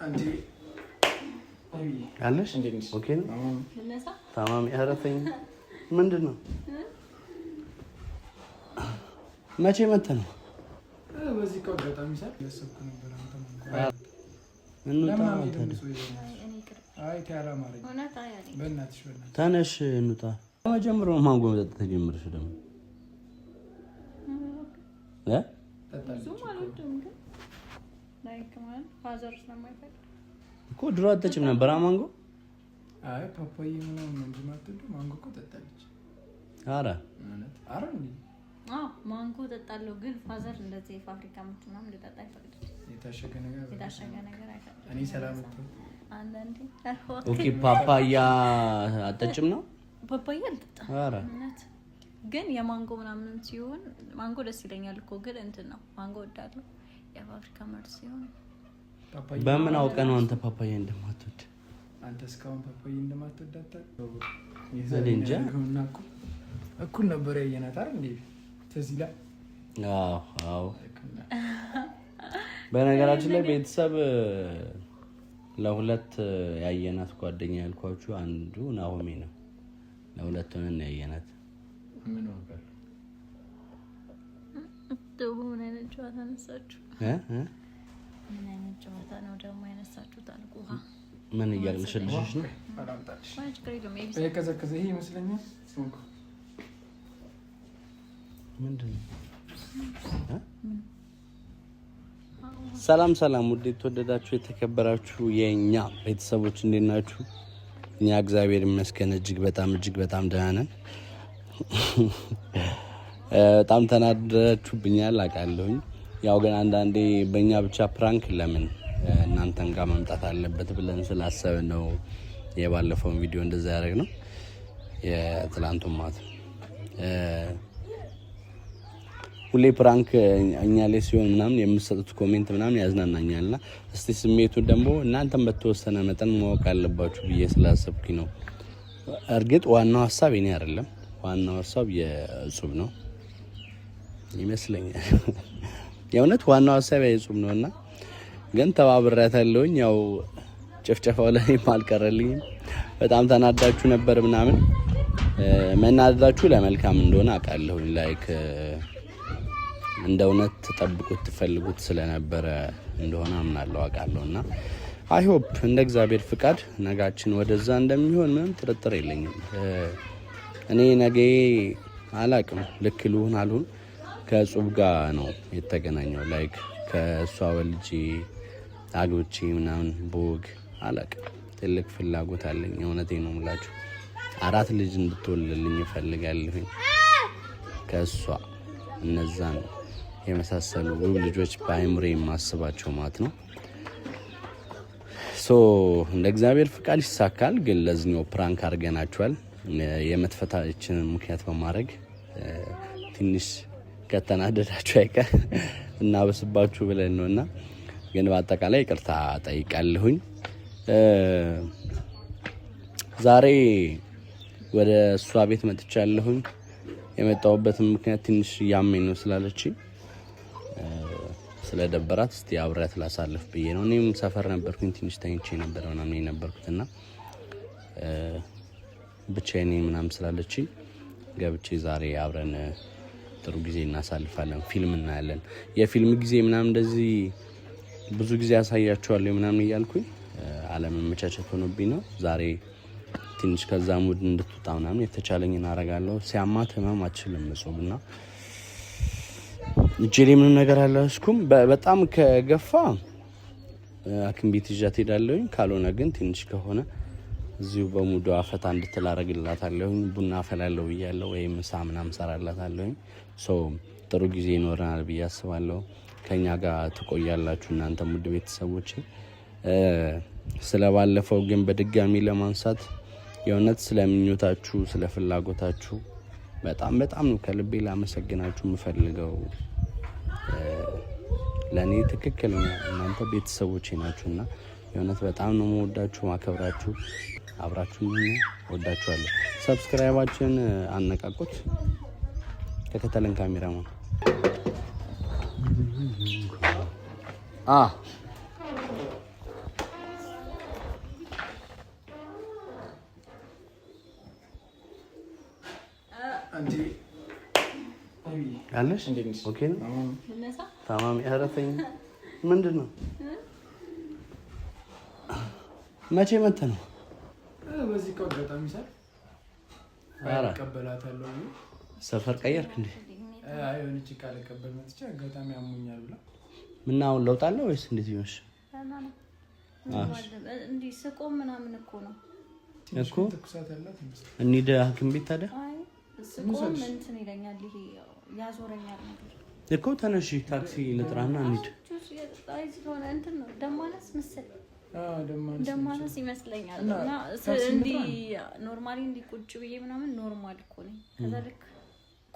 አንዴ አለሽ ኦኬ ነው ታማሚ አረፈኝ ምንድን ነው መቼ መጣ ነው በዚህ ቆይ በጣም ይሳል ያሰብኩ ነበር አይ ታላ ማረኝ በእናትሽ ተነሽ እንውጣ ጀምሮ ማንጎ መጠጥ ተጀምርሽ ደግሞ እኮ ድሮ አትጠጪም ነበር ማንጎ አይ ፓፓዬ ምናምን እንጂ ማትወዱ ማንጎ እኮ ጠጣለች ኧረ ማንጎ ጠጣለሁ ግን ፋዘር እንደዚህ ፋብሪካ ምናምን ልጠጣ አይፈቅድም የታሸገ ነገር አይፈቅድም እኔ ሰላም አንዳንዴ ኦኬ ፓፓያ አትጠጪም ነው ፓፓያ አልጠጣም ግን የማንጎ ምናምን ሲሆን ማንጎ ደስ ይለኛል እኮ ግን እንትን ነው ማንጎ ወዳለሁ የፋብሪካ ምርት ሲሆን በምን አውቀህ ነው አንተ ፓፓያ እንደማትወድ አንተ እስካሁን ፓፓያ እንደማትወድ አታውቅም እንጃ እኩል ነበር ያየናት አይደል እንዴ ተዚህ ላይ አዎ በነገራችን ላይ ቤተሰብ ለሁለት ያየናት ጓደኛ ያልኳችሁ አንዱ ናሆሜ ነው ለሁለት ሆነን ያየናት ምን ነበር ምን አይነት ጨዋታ ነሳችሁ ምን አይነት ጨዋታ ነው ደግሞ ያነሳችሁት አልኩህ ምን እያልሽልሽ ነው አላምጣልሽ ከዘከዘ ይሄ ይመስለኛል ምንድነው ሰላም ውድ የተወደዳችሁ የተከበራችሁ የኛ ቤተሰቦች እንዴት ናችሁ እኛ እግዚአብሔር ይመስገን እጅግ በጣም ደህና ነን በጣም ተናደዳችሁብኛል አውቃለሁኝ ያው ግን አንዳንዴ በእኛ ብቻ ፕራንክ ለምን እናንተን ጋር መምጣት አለበት ብለን ስላሰብን ነው የባለፈውን ቪዲዮ እንደዛ ያደረግነው የትላንቱን ማለት ሁሌ ፕራንክ እኛ ላይ ሲሆን ምናምን የምትሰጡት ኮሜንት ምናምን ያዝናናኛልና እስቲ ስሜቱን ደግሞ እናንተም በተወሰነ መጠን ማወቅ አለባችሁ ብዬ ስላሰብኩኝ ነው እርግጥ ዋናው ሐሳብ የኔ አይደለም ዋናው ሐሳብ የጹብ ነው ይመስለኛል የእውነት ዋናው ሐሳብ የጹብ ነውና ግን ተባብራታለሁኝ ያው ጨፍጨፋው ላይ ማልቀረልኝ በጣም ተናዳችሁ ነበር ምናምን መናደዳችሁ ለመልካም እንደሆነ አውቃለሁኝ ላይክ እንደ እውነት ተጠብቁት ትፈልጉት ስለነበረ እንደሆነ አምናለሁ አውቃለሁና አይ ሆፕ እንደ እግዚአብሔር ፍቃድ ነጋችን ወደዛ እንደሚሆን ምንም ጥርጥር የለኝም እኔ ነገ አላቅም ልክ ልሁን አልሁን ከጹብ ጋር ነው የተገናኘው ላይክ ከሷ ወልጂ አግብቼ ምናምን ቦግ አላቅም ትልቅ ፍላጎት አለኝ እውነቴን ነው የምላችሁ 4 ልጅ እንድትወልድልኝ እፈልጋለሁ ከሷ እነዛን የመሳሰሉ ውብ ልጆች በአይምሬ የማስባቸው ማለት ነው ሶ እንደ እግዚአብሔር ፍቃድ ይሳካል ግን ለዚህኛው ፕራንክ አድርገናችኋል የመትፈታችን ምክንያት በማድረግ ትንሽ ከተናደዳችሁ አይቀር እና በስባችሁ ብለን ነውና ግን በአጠቃላይ ይቅርታ ጠይቃለሁኝ ዛሬ ወደ እሷ ቤት መጥቻለሁኝ የመጣሁበትም ምክንያት ትንሽ ያመኝ ነው ስላለችኝ ስለደበራት እስቲ አብራት ላሳልፍ ብዬ ነው እኔም ሰፈር ነበርኩኝ ትንሽ ተኝቼ ነበር ምናምን ነበርኩትና ብቻዬን ምናምን ስላለችኝ ገብቼ ዛሬ አብረን ጥሩ ጊዜ እናሳልፋለን ፊልም እናያለን የፊልም ጊዜ ምናምን እንደዚህ ብዙ ጊዜ ያሳያችኋለሁ ምናምን እያልኩኝ አለመመቻቸት ሆኖብኝ ነው ዛሬ ትንሽ ከዛ ሙድ እንድትወጣ ምናምን የተቻለኝን አደርጋለሁ ሲያማት ህመም አትችልም ጾምና እጄ ምን ነገር አላስኩም በጣም ከገፋ ሐኪም ቤት ይዣት ሄዳለሁኝ ካልሆነ ግን ትንሽ ከሆነ እዚሁ በሙዱ አፈታ እንድትላረግላታለሁኝ ቡና አፈላለሁ ብያለሁ ወይም ምሳ ምናምን ሰራላታለሁኝ ሶ ጥሩ ጊዜ ይኖረናል ብዬ አስባለሁ ከኛ ጋር ትቆያላችሁ እናንተ ሙድ ቤተሰቦች ስለባለፈው ግን በድጋሚ ለማንሳት የእውነት ስለምኞታችሁ ስለፍላጎታችሁ በጣም ነው ከልቤ ላመሰግናችሁ የምፈልገው ለኔ ትክክለኛ እናንተ ቤተሰቦቼ ናችሁና የእውነት በጣም ነው የምወዳችሁ ማከብራችሁ አብራችሁ ወዳችኋለሁ ሰብስክራይባችሁን አነቃቁት ተከተለን ካሜራማን ያለሽ ኦኬ ነው ታማሚ አረፈኝ ምንድን ነው መቼ መተህ ነው በዚህ ቀን አጋጣሚ ሳል አቀበላታለሁ ሰፈር ቀየርክ እንዴ አይ ወንጭ ቃል ቀበል መጥቼ አጋጣሚ አሞኛል ብላ ምን አሁን ለውጥ አለ ወይስ እንዴት ይሆንሽ እንዴ ስቆም ምናምን እኮ ነው እኮ እንሂድ ሐኪም ቤት ታዲያ አይ ስቆም እንትን ይለኛል ይሄ ያዞረኛል ነገር እኮ ተነሺ ታክሲ ልጥራና እንሂድ አይ ስለሆነ እንትን ነው ደማነስ መሰል ደማነስ ይመስለኛል እና እንዲ ኖርማሊ እንዲ ቁጭ ብዬ ምናምን ኖርማል እኮ ነኝ ከዛ ልክ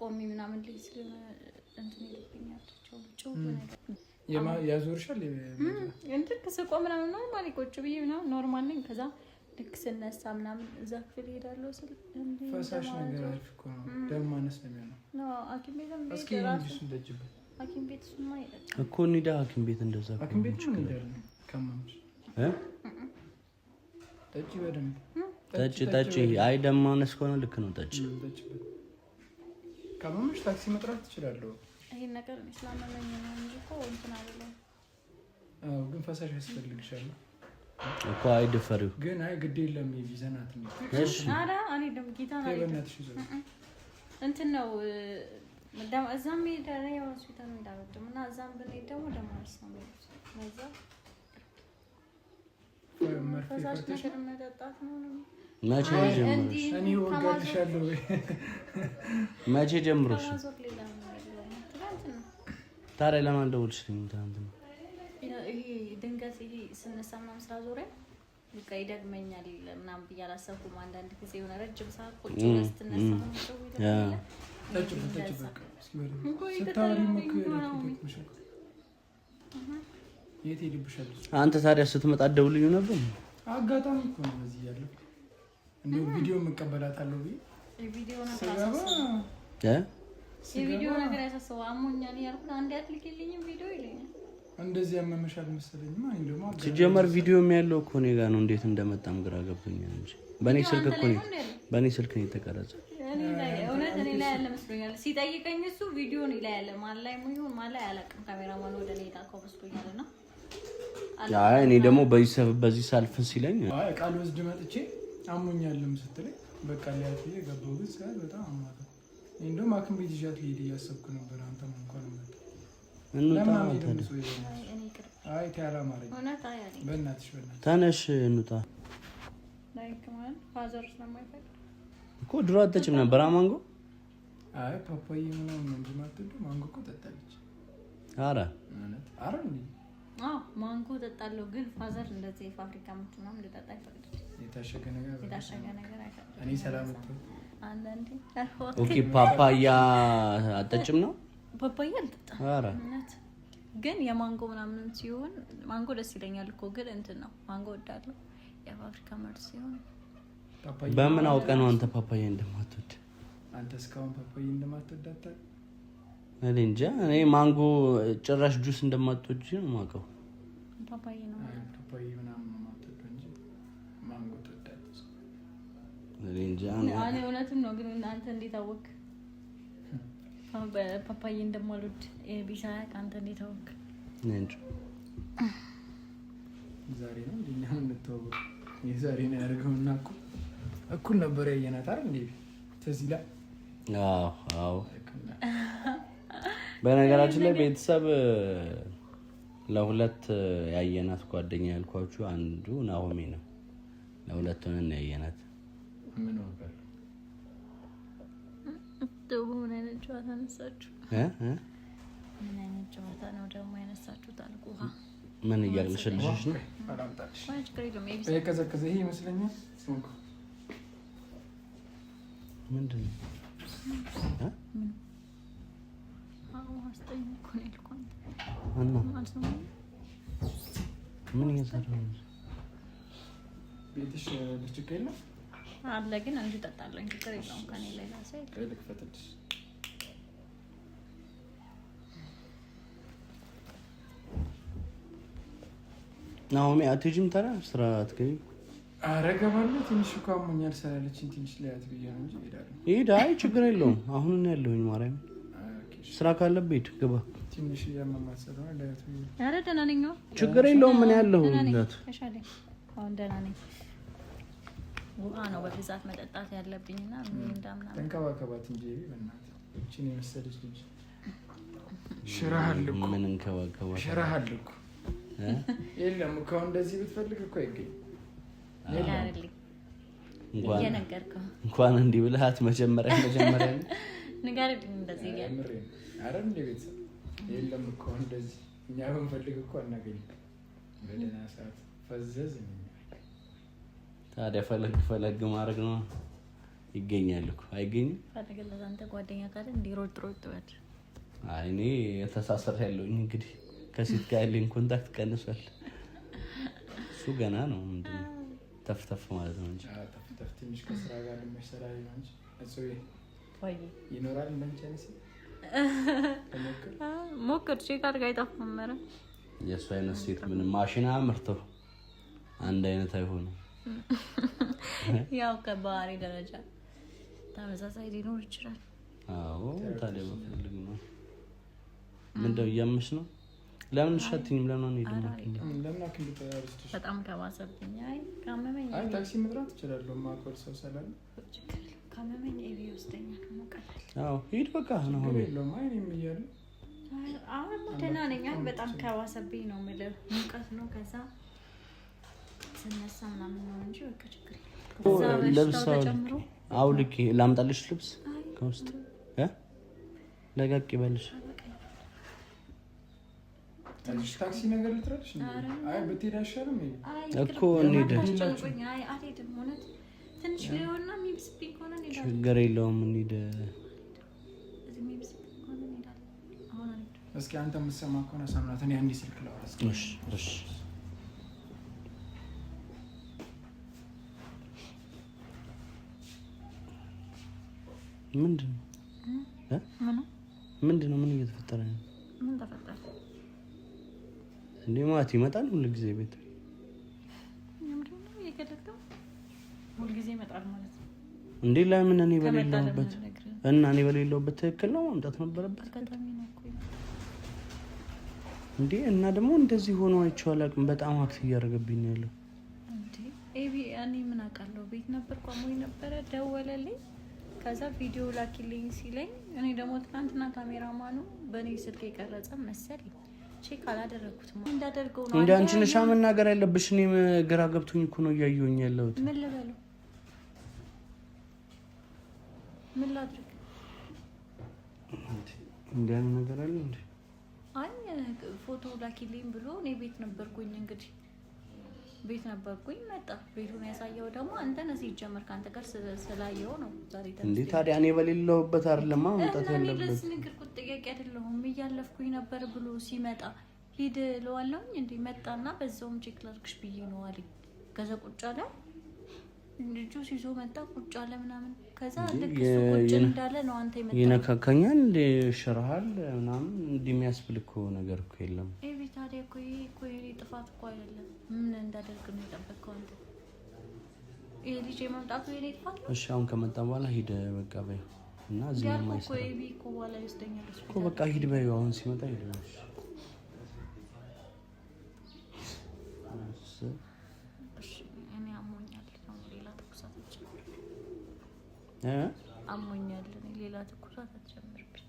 ቆሚ ምናምን ልጅ ስለሆነ እንትን ይልብኛል ጮ ነገር ያዞርሻል እንትን ከስቆም ምናምን ኖርማሊ ቁጭ ብዬ ምናምን ኖርማል ነኝ ከዛ ልክ ስነሳ ምናምን እዛ ክፍል ሄዳለሁ ስል እንዴ ፈሳሽ ነገር አልፍ እኮ ነው ደማነስ ነው የሚሆነው ነው ሐኪም ቤት ነው እስኪ እንዲስ እንደጅበት ሐኪም ቤት እሱማ እኮ እንሂድ ሐኪም ቤት እንደዛ ሐኪም ቤት ነው እንሄዳለን ከማምሽ ጠጪ በደንብ ጠጪ አይ ደማነስ ከሆነ ልክ ነው ጠጪ ከማምሽ ታክሲ መጥራት ትችላለህ ይሄን ነገር እስላማኝ ነው እንጂ እኮ እንትን አይደለም ግን ፈሳሽ ያስፈልግሻል እኮ አይደፈሪው ግን አይ ግድ የለም የቪዛናት ነው እሺ አራ እኔ ደም ጌታና ለበናትሽ ይዘው እንትን ነው ደም እዛም ሄዳለ ያው ሆስፒታል እንዳወጣም እና እዛም ብንሄድ ደግሞ ደማነስ ነው ለዛ ፈሳሽ ነገር መጠጣት ነው መቼ ጀምሮሽ እኔ ወጋልሻለሁ መቼ ጀምሮሽ ታዲያ ለማን ደውልሽልኝ ትናንት ነው ይሄ ድንገት ይሄ ስነሳ ምናምን ስራ ዞሬ በቃ ይደግመኛል ምናምን ብዬ አላሰብኩም አንዳንድ ጊዜ የሆነ ረጅም ሰዓት ቁጭ ብለህ ስትነሳ ነው የት ሄድብሻል አንተ ታዲያ ስትመጣ ደውልኝ ነበር አጋጣሚ እኮ ነው እዚህ ያለው እንዴ ቪዲዮ መቀበላታለሁ ብዬ ቪዲዮ ነገር ያሳሰው አሞኛል ያልኩት አንዴ አትልኪልኝ ቪዲዮ ይለኛል እንደዚህ ያመመሻል መሰለኝ ማን እንደማ ሲጀመር ቪዲዮ የሚያለው እኮ ነው ጋር ነው እንዴት እንደመጣም ግራ ገብቶኛል እንጂ በኔ ስልክ ነው የተቀረጸው እኔ ላይ ያለ መስሎኛል ሲጠይቀኝ እሱ ቪዲዮ ነው ላይ ያለ ማን ላይ ሙዩን ማን ላይ አላውቅም ካሜራማን ወደ ሌላ ኮብስቶኛልና አይ እኔ ደግሞ በዚህ ሳልፍ ሲለኝ አይ ቃል ወስድ መጥቼ አሞኛልም ስትለኝ በቃ ሊያት የገባው ግን ሳይ በጣም አማታ እንደውም ሐኪም ቤት ይዣት ልሄድ እያሰብኩ ነበር አንተም እንኳን መጣ አይ ታራ ማረኝ በእናትሽ ተነሽ እንውጣ ላይክማን ፋዘር ስለማይፈቅድ እኮ ድሮ አትጠጭም ነበር ማንጎ አይ ፓፓዬ ምናምን እንጂ ማትወዱ ማንጎ እኮ ጠጣለች አረ እንዴ ማንጎ ጠጣለሁ ግን ፋዘር እንደዚህ ፋብሪካ ምትናም ልጠጣ አይፈቅድም የታሸገ ነገር አይፈቅድም እኔ ሰላም እኮ አንዳንዴ ኦኬ ፓፓያ አትጠጭም ነው ፓፓያ አልጠጣም አረ ግን የማንጎ ምናምን ሲሆን ማንጎ ደስ ይለኛል እኮ ግን እንትን ነው ማንጎ ወዳለሁ የፋብሪካ ምርት ሲሆን በምን አውቀህ ነው አንተ ፓፓያ እንደማትወድ አንተ እስካሁን ፓፓያ እንደማትወድ አታውቅም እኔ እንጃ እኔ ማንጎ ጭራሽ ጁስ እንደማትወድ ነው የማውቀው ፓፓያ ነው ፓፓያ ምናምን እንደማትወድ እንጂ ማንጎ ትወዳለህ እኔ እንጃ እኔ እውነትም ነው ግን አንተ እንዴት አወቅ ፓፓያ እንደማልወድ ቢሻያ አንተ እንዴት አወቅ እንጂ ዛሬ ነው እንደኛው እንተዋወቅ የዛሬ ነው ያደርገውና እኩል ነበር ያየናት አይደል እንዴ ትዝ ይላል አዎ በነገራችን ላይ ቤተሰብ ለሁለት ያየናት ጓደኛ ያልኳችሁ አንዱ ናሆሜ ነው ለሁለት ሆነን ያየናት ምን ነበር ምን አይነት ጨዋታ ነሳችሁ ምን አይነት ጨዋታ ነው ደግሞ ያነሳችሁት አልኩህ ምን እያልሽልሽ ነው አላምጣልሽ ማች ከሪዶ ሜቢ ከዘከዘ ይሄ ይመስለኛል ሶንኩ ምንድነው አስተኝ እኮ ነው ያልኩት እና ምን እየሰራህ ነው ቤትሽ ልጅ የለም አለ ግን አንዱ ጠጣለሁ ችግር የለውም ከኔ ላይ ላሳይ ልክፈትልሽ ናሆሜ አትሄጂም ታዲያ ስራ አትገቢም አረጋባለሁ ትንሽ እኮ አሞኛል ስላለችኝ ትንሽ ላይ አትብያ ነው እንጂ እሄዳለሁ ሂድ አይ ችግር የለውም አሁን ነው ያለሁኝ ማርያም ስራ ካለብህ ሂድ ግባ። ትንሽ እያመማት ስለሆነ ዳይት ነው። ኧረ ደህና ነኝ። ችግር የለውም። ምን ያለው አሁን ደህና ነኝ። ውሃ ነው በብዛት መጠጣት ያለብኝና እንዳምና ተንከባከባት እንጂ በእናትህ እቺን የመሰለች ልጅ ሽራሃልኩ። ምን እንከባከባት? ሽራሃልኩ የለም እኮ እንደዚህ ብትፈልግ እኮ አይገኝም። እንኳን እንዲህ ብልሃት መጀመሪያ ንገርልኝ እንደዚህ እያለ ኧረ እንደ ቤተሰብ የለም እኮ እንደዚህ እኛ ብንፈልግ እኮ አናገኝም። በደህና ሰዓት ፈዘዝ ታዲያ ፈለግ ማድረግ ነው። ይገኛል እኮ አይገኝም። ፈለገለት አንተ ጓደኛ ካለ እንዲሮጥ በል። አይ እኔ የተሳሰር ያለውኝ እንግዲህ ከሴት ጋር ያለኝ ኮንታክት ቀንሷል። እሱ ገና ነው ምንድን ነው ተፍተፍ ማለት ነው እንጂ ተፍተፍ ትንሽ ከስራ ጋር ለመሰራ ነው እንጂ እሱ ይኖራል። እንደምቻለሽ ሞክር ቼክ አድርጋ አይጠፋም። ኧረ የእሱ አይነት ሴት ምንም ማሽን አምርተው አንድ አይነት አይሆንም። ያው ከባህሪ ደረጃ ተመሳሳይ ሊኖር ይችላል። አዎ ታዲያ በፈልግ ነው። ምንድነው እያመሽ ነው? ለምን ሸትኝም? ለምን በጣም ከባሰብኝ። አይ ካመመኝ አይ ታክሲ መጥራት እችላለሁ። ማቆል ሰው ሰላም ካመመኝ ኤቢ ወስደኛል። ከሞቀታል። አዎ ሂድ በቃ ነው የለውም። አይ እኔም እያለሁ አሁን ደህና ነኝ። አይ በጣም ከባሰብኝ ነው የምልህ። ሙቀት ነው ከዛ ስነሳ ምናምን ነው እንጂ በቃ ችግር የለም። ልብስ አውልቄ ላምጣልሽ ልብስ ከውስጥ ለቀቅ ይበልሽ ታክሲ ነገር ልትረዳሽ ነው? አይ ብትሄድ አይሻልም እኮ እንሂድ። አይ አልሄድም። እውነት ትንሽ ሊሆንና የሚብስብኝ ከሆነ እንሄዳለን። ችግር የለውም እንሂድ። እስኪ አንተ የምትሰማ ከሆነ ሰምናት። እኔ አንዴ ስልክ ላውራ። እሺ እሺ ምንድን ነው? ምን እየተፈጠረ ነው? ምን ተፈጠረ እንዴ? ማት ይመጣል ሁሉ ጊዜ ቤት ሁሉ ጊዜ ይመጣል ማለት ነው እንዴ? ለምን እኔ በሌለሁበት እና እኔ በሌለሁበት ትክክል ነው ማምጣት ነበረበት እንዴ? እና ደግሞ እንደዚህ ሆኖ አይቼው አላውቅም። በጣም አክት እያደረገብኝ ነው ያለው እንዴ? ኤቢ እኔ ምን አውቃለሁ? ቤት ነበር ቆሞኝ ነበረ። ደወለልኝ ከዛ ቪዲዮ ላኪልኝ ሲለኝ እኔ ደግሞ ትናንትና ካሜራማኑ በእኔ ስልክ የቀረጸ መሰለኝ ቼክ አላደረኩትም። እንዳደርገው ነው እንዴ? አንቺ ነሽ መናገር ያለብሽ። እኔ ግራ ገብቶኝ እኮ ነው እያየሁኝ ያለሁት። ምን ልበለው? ምን ላድርግ? እንዴ ያን ነገር አለ እንዴ? አይ ፎቶ ላኪልኝ ብሎ እኔ ቤት ነበርኩኝ። እንግዲህ ቤት ነበርኩኝ። መጣ። ቤቱን ያሳየው ደግሞ አንተ ነህ። ሲጀመር ካንተ ጋር ስላየው ነው ዛሬ ተነስቶ እንዴ? ታዲያ እኔ በሌለሁበት አይደለም ማምጣት ያለበት። ለዚህ ነገር ቁጥ ጥያቄ አይደለም። እያለፍኩኝ ነበር ብሎ ሲመጣ ሂድ ለዋለውኝ እንዴ? መጣና በዛውም ቼክ ላድርግሽ ብዬ ነው አለኝ። ከዛ ቁጭ አለ ልጁ ሲዞ መጣ። ቁጭ አለ ምናምን። ከዛ ልክ እሱ ቁጭ እንዳለ ነው አንተ የመጣው። ይነካካኛል እንዴ? ሽራሃል ምናምን እንዴ? የሚያስብል እኮ ነገር እኮ የለም። ኤቢ ታዲያ እኮ ይሄ እኮ የኔ ጥፋት እኮ አይደለም። ምን እንዳደርግ ነው የጠበቅከው አንተ? ይሄ ልጅ የመምጣቱ የኔ ጥፋት ነው? እሺ አሁን ከመጣ በኋላ ሂድ በቃ በይ እና እዚህ ነው ማለት ነው። ኤቢ እኮ በኋላ ይወስደኛል እኮ በቃ ሂድ በይ። አሁን ሲመጣ ሂድ ነው። እኔ አሞኛል። ሌላ ትኩሳት አሞኛል። ሌላ ትኩሳት አትጨምርብኝ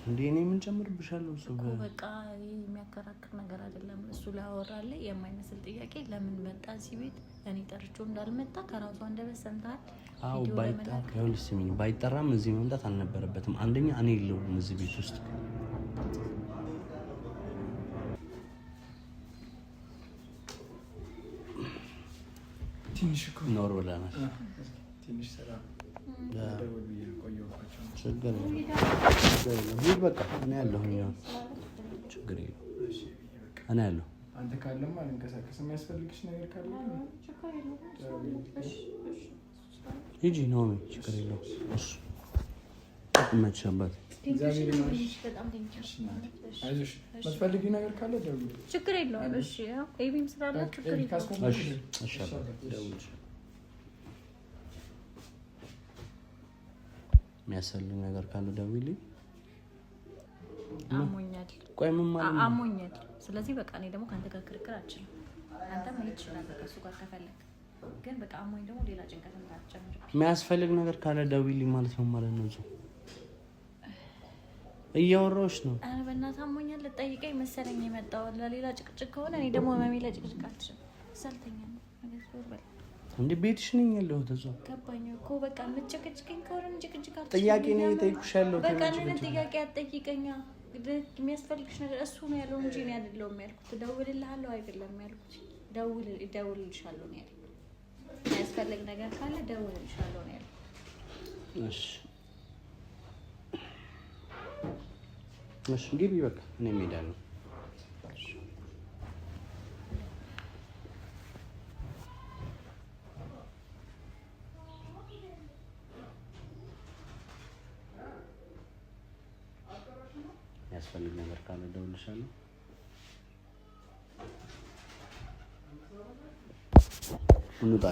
እንዴ? እኔ ምን ጨምርብሻለሁ? እሱ በቃ የሚያከራክር ነገር አይደለም። እሱ ላወራለ የማይመስል ጥያቄ ለምን መጣ እዚህ ቤት? እኔ ጠርቼው እንዳልመጣ ከራሱ አንደበት ሰምተሃል? አዎ ባይጠራም እዚህ መምጣት አልነበረበትም። አንደኛ እኔ የለውም እዚህ ቤት ውስጥ። ትንሽ እኮ ኖር ብለናል። ትንሽ ስራ ችግር የለም። በቃ እኔ ያለሁኝ ችግር የለም። እኔ ያለሁ አንተ ካለማ ልንቀሳቀስ። የሚያስፈልግሽ ነገር ካለ ሂጂ ነው። ችግር የለውም። እሺ መቸበት አይዞሽ። የምትፈልጊው ነገር ካለ ደውዪ። ችግር የለውም። እሺ ኤቢም ስላለ ችግር የለውም። እሺ ደውዪ። የሚያስፈልግ ነገር ካለ ደውዪልኝ። አሞኛል። ቆይ ምን ማለት ነው? አሞኛል። ስለዚህ በቃ እኔ ደግሞ ካንተ ጋር ክርክር አልችልም። አንተ መሄድ ትችላለህ ከእሱ ጋር ከፈለክ፣ ግን በቃ አሞኝ ደግሞ ሌላ ጭንቀት እንዳትጨምር። የሚያስፈልግ ነገር ካለ ደውይልኝ ማለት ነው ነው እያወራሁሽ ነው። ኧረ በእናትህ አሞኛል ልጠይቀኝ መሰለኝ የመጣው። ለሌላ ጭቅጭቅ ከሆነ እኔ ደግሞ ህመሜ ላይ ጭቅጭቅ አልችልም። ሰልተኛ ነው እንዴ ቤትሽ ነኝ ያለሁት እዛው። ገባኝ እኮ በቃ የምትጨቅጭቀኝ ከሆነ ጭቅጭቅ አልችልም። ጥያቄ ነው የጠየኩሽ ያለው። በቃ ምን ጥያቄ አትጠይቀኛ። የሚያስፈልግሽ ነገር እሱ ነው ያለው እንጂ እኔ አይደለሁም ያልኩት። እደውልልሃለሁ አይደለም ያልኩት፣ እደውልልሻለሁ ነው ያልኩት። የሚያስፈልግ ነገር ካለ እደውልልሻለሁ ነው ያልኩት። እሺ እሺ ግቢ በቃ እኔ እሄዳለሁ። ያስፈልግ ነገር ካለ እደውልልሻለሁ። እንውጣ።